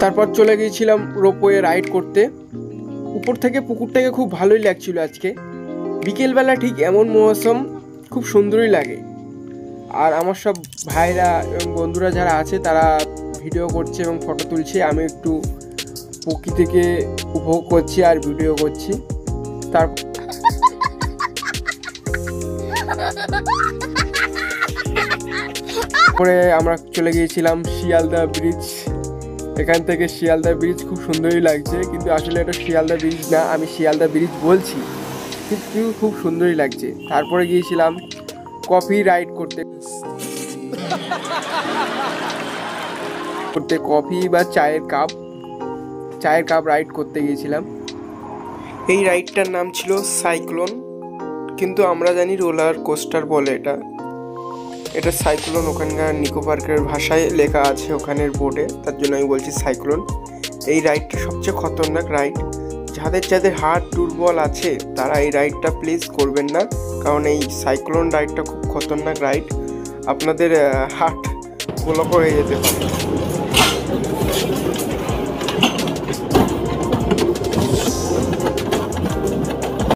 তারপর চলে গিয়েছিলাম রোপওয়ে রাইড করতে। উপর থেকে পুকুরটাকে খুব ভালোই লাগছিল আজকে। বিকেলবেলা ঠিক এমন মৌসুম খুব সুন্দরই লাগে। আর আমার সব ভাইরা এবং বন্ধুরা যারা আছে তারা ভিডিও করছে এবং ফটো তুলছে, আমি একটু প্রকৃতিকে উপভোগ করছি আর ভিডিও করছি। তারপরে আমরা চলে গিয়েছিলাম শিয়ালদা ব্রিজ। এখান থেকে শিয়ালদা ব্রিজ খুব সুন্দরই লাগছে, কিন্তু আসলে এটা শিয়ালদা ব্রিজ না, আমি শিয়ালদা ব্রিজ বলছি, কিন্তু খুব সুন্দরই লাগছে। তারপরে গিয়েছিলাম কফি রাইড করতে, কফি বা চায়ের কাপ রাইড করতে গিয়েছিলাম। এই রাইডটার নাম ছিল সাইক্লোন, কিন্তু আমরা জানি রোলার কোস্টার বলে এটা সাইক্লোন ওখানকার নিকো পার্কের ভাষায় লেখা আছে ওখানের বোর্ডে, তার জন্য আমি বলছি সাইক্লোন। এই রাইডটা সবচেয়ে খতরনাক রাইড। যাদের হার্ট দুর্বল আছে তারা এই রাইডটা প্লিজ করবেন না, কারণ এই সাইক্লোন রাইডটা খুব খতরনাক রাইড, আপনাদের হার্ট ব্লক হয়ে যেতে পারে।